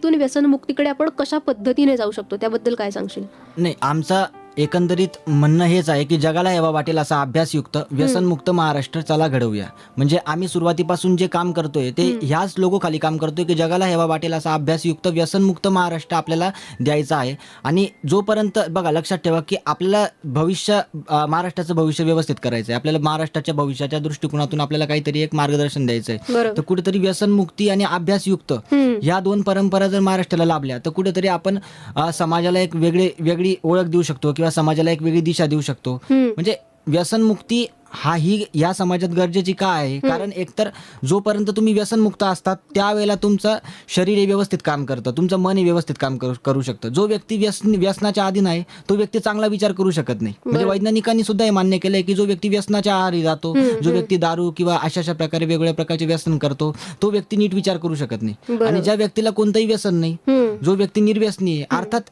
इथून व्यसनमुक्तीकडे आपण कशा पद्धतीने जाऊ शकतो त्याबद्दल काय सांगशील? नाही, आमचा एकंदरीत म्हणणं हेच आहे की जगाला हेवा वाटेल असा अभ्यासयुक्त व्यसनमुक्त महाराष्ट्र चला घडवूया. म्हणजे आम्ही सुरुवातीपासून जे काम करतोय ते ह्याच लोगो खाली काम करतोय की जगाला हेवा वाटेल असा अभ्यासयुक्त व्यसनमुक्त महाराष्ट्र आपल्याला द्यायचा आहे. आणि जोपर्यंत बघा, लक्षात ठेवा की आपल्याला महाराष्ट्राचं भविष्य व्यवस्थित करायचं आहे. आपल्याला महाराष्ट्राच्या भविष्याच्या दृष्टिकोनातून आपल्याला काहीतरी एक मार्गदर्शन द्यायचं आहे. तर बरोबर. कुठेतरी व्यसनमुक्ती आणि अभ्यासयुक्त ह्या दोन परंपरा जर महाराष्ट्राला लाभल्या तर कुठेतरी आपण समाजाला एक वेगळी ओळख देऊ शकतो किंवा समाजाला एक वेगळी दिशा देऊ शकतो. म्हणजे व्यसनमुक्ती ही या समाजात गरजेची का आहे? कारण एकतर जोपर्यंत तुम्ही व्यसनमुक्त असतात त्यावेळेला तुमचं शरीर हे व्यवस्थित काम करतं, तुमचं मन हे व्यवस्थित काम करू शकतं. जो व्यक्ती व्यसनाच्या आधीन आहे तो व्यक्ती चांगला विचार करू शकत नाही. म्हणजे वैज्ञानिकांनी सुद्धा हे मान्य केलंय की जो व्यक्ती व्यसनाच्या आहारी जातो, जो व्यक्ती दारू किंवा अशा प्रकारे वेगवेगळ्या प्रकारचे व्यसन करतो, तो व्यक्ती नीट विचार करू शकत नाही. आणि ज्या व्यक्तीला कोणतंही व्यसन नाही, जो व्यक्ती निर्व्यसनी आहे, अर्थात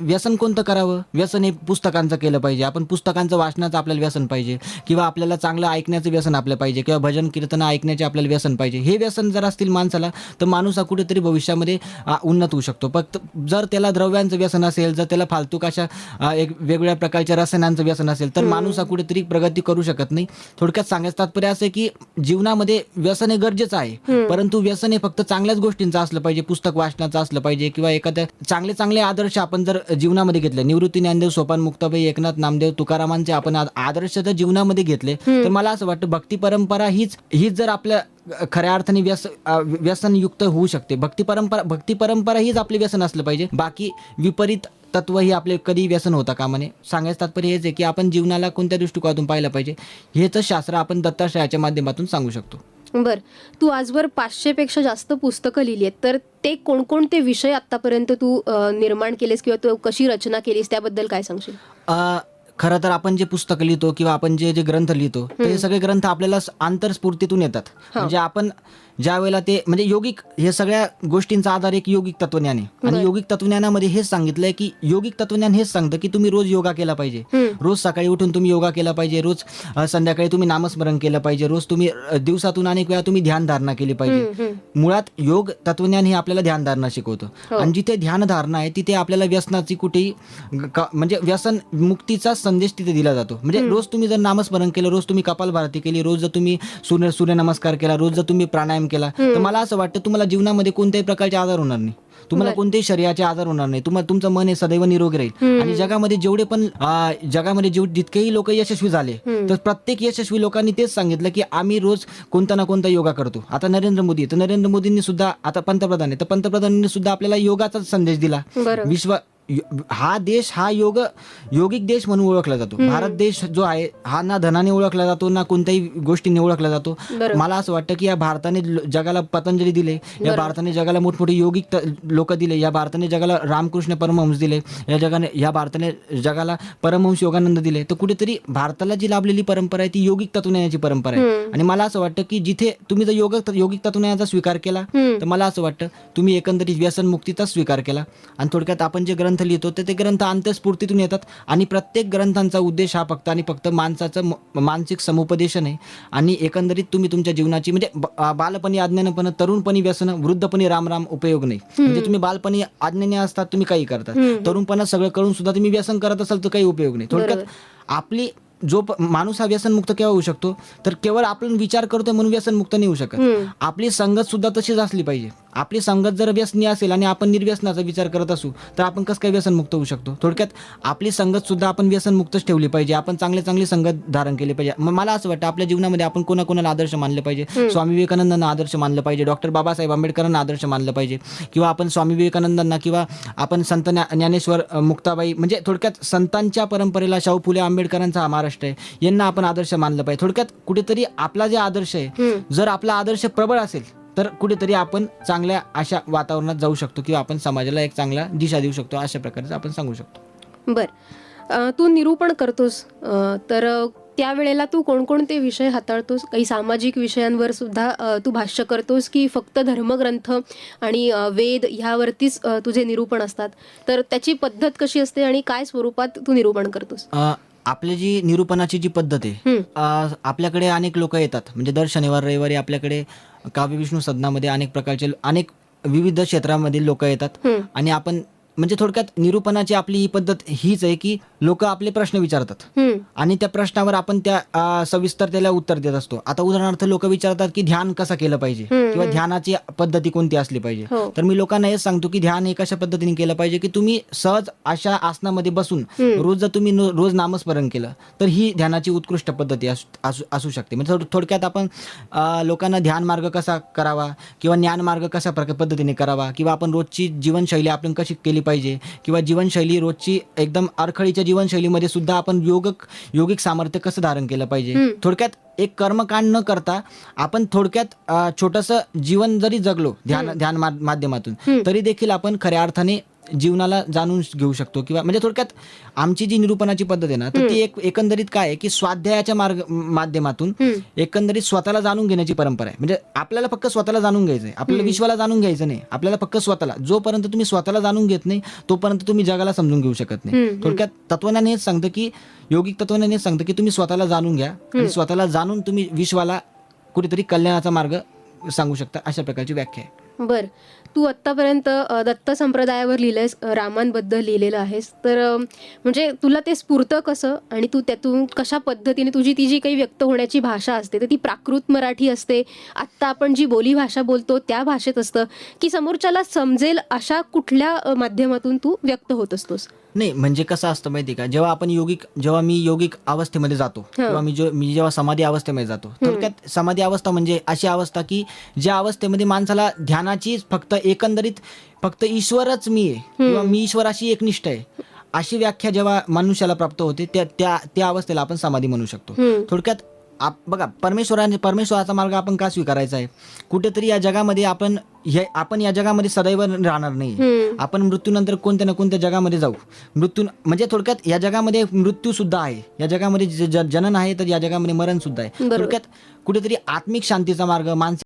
व्यसन कोणतं करावं? व्यसन हे पुस्तकांचं केलं पाहिजे. आपण पुस्तकांचं वाचनाचं आपल्याला व्यसन पाहिजे किंवा आपल्याला चांगलं ऐकण्याचं व्यसन आपलं पाहिजे किंवा भजन कीर्तन ऐकण्याचे आपल्याला व्यसन पाहिजे. हे व्यसन जर असतील माणसाला तर माणूस हा कुठेतरी भविष्यामध्ये उन्नत होऊ शकतो. फक्त जर त्याला द्रव्यांचं व्यसन असेल, जर त्याला फालतूक अशा एक वेगवेगळ्या प्रकारच्या रसायनांचं व्यसन असेल तर माणूस हा कुठेतरी प्रगती करू शकत नाही. थोडक्यात सांगायचं तात्पर्य असं आहे की जीवनामध्ये व्यसन हे गरजेचं आहे, परंतु व्यसन हे फक्त चांगल्याच गोष्टींचं असलं पाहिजे, पुस्तक वाचनाचं असलं पाहिजे किंवा एखाद्या चांगले आदर्श आपण जर जीवनामध्ये घेतले, निवृत्ती ज्ञानदेव, सोपान मुक्ताबाई, एकनाथ नामदेव, तुकारामांचे आपण आदर्श जर जीवनामध्ये घेतले तर मला असं वाटतं भक्ती परंपरा हीच जर आपल्या खऱ्या अर्थाने व्यसनयुक्त होऊ शकते. भक्ती परंपरा हीच आपले व्यसन असलं पाहिजे. बाकी विपरीत तत्व ही आपले कधी व्यसन होता कामा नये. सांगायचं तात्पर्य हेच आहे की आपण जीवनाला कोणत्या दृष्टिकोनातून पाहिलं पाहिजे हेच शास्त्र आपण दत्ताश्रयाच्या माध्यमातून सांगू शकतो. बर, तू आजवर 500 पेक्षा जास्त पुस्तकं लिहिली आहेत, तर ते कोणकोणते विषय आतापर्यंत तू निर्माण केलेस किंवा तू कशी रचना केलीस त्याबद्दल काय सांगशील? खरं तर आपण जे पुस्तकं लिहितो किंवा आपण जे ग्रंथ लिहितो तर हे सगळे ग्रंथ आपल्याला आंतरस्फूर्तीतून येतात. म्हणजे आपण ज्या वेळेला ते म्हणजे योगिक, हे सगळ्या गोष्टींचा आधार एक योगिक तत्वज्ञान आहे. आणि योगिक तत्वज्ञानामध्ये हेच सांगितलंय की योगिक तत्वज्ञान हेच सांगतं की तुम्ही रोज योगा केला पाहिजे, रोज सकाळी उठून तुम्ही योगा केला पाहिजे, रोज संध्याकाळी तुम्ही नामस्मरण केलं पाहिजे, रोज तुम्ही दिवसातून अनेक वेळा तुम्ही ध्यानधारणा केली पाहिजे. मुळात योग तत्वज्ञान हे आपल्याला ध्यानधारणा शिकवतं. आणि जिथे ध्यानधारणा आहे तिथे आपल्याला व्यसनाची कुठेही म्हणजे व्यसन मुक्तीचा संदेश तिथे दिला जातो. म्हणजे रोज तुम्ही जर नामस्मरण केलं, रोज तुम्ही कपालभाती केली, रोज जर तुम्ही सूर्यनमस्कार केला, रोज जर तुम्ही प्राणायाम केला तर मला असं वाटतं तुम्हाला जीवनामध्ये कोणत्याही प्रकारचे आजार होणार नाही, तुम्हाला कोणत्याही शरीराचे आजार होणार नाही, तुमचं मन हे सदैव निरोगी राहील. आणि जगामध्ये जितकेही लोक यशस्वी झाले तर प्रत्येक यशस्वी लोकांनी तेच सांगितलं की आम्ही रोज कोणता ना कोणता योगा करतो. आता नरेंद्र मोदींनी सुद्धा, आता पंतप्रधान आहे तर पंतप्रधानांनी सुद्धा आपल्याला योगाचा संदेश दिला. हा देश हा योगिक देश म्हणून ओळखला जातो. भारत देश जो आहे हा ना धनाने ओळखला जातो ना कोणत्याही गोष्टीने ओळखला जातो. मला असं वाटतं की या भारताने जगाला पतंजली दिले, या भारताने जगाला मोठमोठे योगिक लोक दिले, या भारताने जगाला रामकृष्ण परमहंस दिले, या भारताने जगाला परमहंस योगानंद दिले. तर कुठेतरी भारताला जी लाभलेली परंपरा आहे ती योगिक तत्वज्ञानाची परंपरा आहे. आणि मला असं वाटतं की जिथे तुम्ही जर योगिक तत्वज्ञानाचा स्वीकार केला तर मला असं वाटतं तुम्ही एकंदरीत व्यसनमुक्तीचा स्वीकार केला. आणि थोडक्यात आपण जे ग्रंथ लिहितो तर ते ग्रंथ अंतस्फूर्तीतून येतात आणि प्रत्येक ग्रंथांचा उद्देश हा फक्त माणसाचं मानसिक समुपदेशन आहे. आणि एकंदरीत तुम्ही तुमच्या जीवनाची म्हणजे बालपणी अज्ञानपण, तरुणपणी व्यसन, वृद्धपणी राम उपयोग नाही. म्हणजे तुम्ही बालपणी अज्ञानी असतात, तुम्ही काही करतात, तरुणपणात सगळं करून सुद्धा तुम्ही व्यसन करत असाल तर काही उपयोग नाही. थोडक्यात आपली माणूस हा व्यसनमुक्त केव्हा होऊ शकतो तर केवळ आपण विचार करतोय म्हणून व्यसनमुक्त नाही होऊ शकत. आपली संगत सुद्धा तशीच असली पाहिजे. आपली संगत जर व्यसनी असेल आणि आपण निर्व्यसनाचा विचार करत असू तर आपण कसं काय व्यसनमुक्त होऊ शकतो? थोडक्यात आपली संगत सुद्धा आपण व्यसनमुक्तच ठेवली पाहिजे. आपण चांगली संगत धारण केली पाहिजे. मला असं वाटतं आपल्या जीवनामध्ये आपण कोणाकोणाला आदर्श मानले पाहिजे. स्वामी विवेकानंदांना आदर्श मानलं पाहिजे, डॉक्टर बाबासाहेब आंबेडकरांना आदर्श मानलं पाहिजे, किंवा आपण स्वामी विवेकानंदांना किंवा आपण संत ज्ञानेश्वर, मुक्ताबाई, म्हणजे थोडक्यात संतांच्या परंपरेला शाहू फुले आंबेडकरांचा हा महाराष्ट्र आहे, यांना आपण आदर्श मानलं पाहिजे. थोडक्यात कुठेतरी आपला जे आदर्श आहे, जर आपला आदर्श प्रबळ असेल तर कुठेतरी आपण चांगल्या अशा वातावरणात जाऊ शकतो किंवा आपण समाजाला एक चांगला दिशा देऊ शकतो, अशा प्रकारचं आपण सांगू शकतो. बर, तू निरूपण करतोस तर त्यावेळेला तू कोणकोणते विषय हाताळतोस? काही सामाजिक विषयांवर सुद्धा तू भाष्य करतोस की फक्त धर्मग्रंथ आणि वेद ह्यावरतीच तुझे निरूपण असतात? तर त्याची पद्धत कशी असते आणि काय स्वरूपात तू निरूपण करतोस? आपली जी निरूपणाची जी पद्धत आहे, आपल्याकडे अनेक लोक येतात. म्हणजे दर शनिवार रविवारी आपल्याकडे काव्य विष्णू सदनामध्ये अनेक प्रकारचे विविध क्षेत्रामध्ये लोक येतात आणि आपण म्हणजे थोडक्यात निरूपणाची आपली ही पद्धत हीच आहे की लोक आपले प्रश्न विचारतात आणि त्या प्रश्नावर आपण त्या सविस्तर त्याला उत्तर देत असतो. आता उदाहरणार्थ लोक विचारतात की ध्यान कसं केलं पाहिजे किंवा ध्यानाची पद्धती कोणती असली पाहिजे. तर मी लोकांना हेच सांगतो की ध्यान हे कशा पद्धतीने केलं पाहिजे की तुम्ही सहज अशा आसनामध्ये बसून रोज जर तुम्ही रोज नामस्मरण केलं तर ही ध्यानाची उत्कृष्ट पद्धती असू शकते. म्हणजे थोडक्यात आपण लोकांना ध्यान मार्ग कसा करावा किंवा ज्ञान मार्ग कशा पद्धतीने करावा किंवा आपण रोजची जीवनशैली आपण कशी केली पाहिजे किंवा जीवनशैली रोजची एकदम अडखळीच्या जीवनशैलीमध्ये सुद्धा आपण योगिक सामर्थ्य कसं धारण केलं पाहिजे. थोडक्यात एक कर्मकांड न करता आपण थोडक्यात छोटंसं जीवन जरी जगलो ध्यान माध्यमातून तरी देखील आपण खऱ्या अर्थाने जीवनाला जाणून घेऊ शकतो. किंवा म्हणजे थोडक्यात आमची जी निरूपणाची पद्धत आहे ना तर ती एकंदरीत काय आहे की स्वाध्यायाच्या माध्यमातून एकंदरीत स्वतःला जाणून घेण्याची परंपरा आहे. म्हणजे आपल्याला फक्त स्वतःला जाणून घ्यायचं आहे, आपल्याला विश्वाला जाणून घ्यायचं नाही, आपल्याला फक्त स्वतःला. जोपर्यंत तुम्ही स्वतःला जाणून घेत नाही तोपर्यंत तुम्ही जगाला समजून घेऊ शकत नाही. थोडक्यात तत्वज्ञान हेच सांगतं की योगिक तत्वज्ञान हेच सांगतं की तुम्ही स्वतःला जाणून घ्या आणि स्वतःला जाणून तुम्ही विश्वाला कुठेतरी कल्याणाचा मार्ग सांगू शकता. अशा प्रकारची व्याख्या आहे. बर, तू आत्तापर्यंत दत्त संप्रदायावर लिहिलंयस, रामांबद्दल लिहिलेलं आहेस, तर म्हणजे तुला ते स्फुरतं कसं आणि तू त्यातून कशा पद्धतीने तुझी ती जी काही व्यक्त होण्याची भाषा असते तर ती प्राकृत मराठी असते, आत्ता आपण जी बोली भाषा बोलतो त्या भाषेत असतं की समोरच्याला समजेल अशा कुठल्या माध्यमातून तू व्यक्त होत असतोस? नाही म्हणजे कसं असतं माहिती का, जेव्हा मी योगिक अवस्थेमध्ये जातो किंवा मी जेव्हा समाधी अवस्थेमध्ये जातो, थोडक्यात समाधी अवस्था म्हणजे अशी अवस्था की ज्या अवस्थेमध्ये माणसाला ध्यानाची फक्त ईश्वरच मी आहे किंवा मी ईश्वराशी एकनिष्ठ आहे अशी व्याख्या जेव्हा मनुष्याला प्राप्त होते त्या अवस्थेला आपण समाधी म्हणू शकतो. थोडक्यात बघा परमेश्वराचा मार्ग आपण का स्वीकारायचा आहे. कुठेतरी या जगामध्ये आपण या जगामध्ये सदैव राहणार नाही. आपण मृत्यूनंतर कोणत्या ना कोणत्या जगामध्ये जाऊ. म्हणजे थोडक्यात या जगामध्ये मृत्यू सुद्धा आहे, या जगामध्ये जनन आहे तर या जगामध्ये मरण सुद्धा आहे. थोडक्यात कुठेतरी आत्मिक शांतीचा मार्ग, मानसिक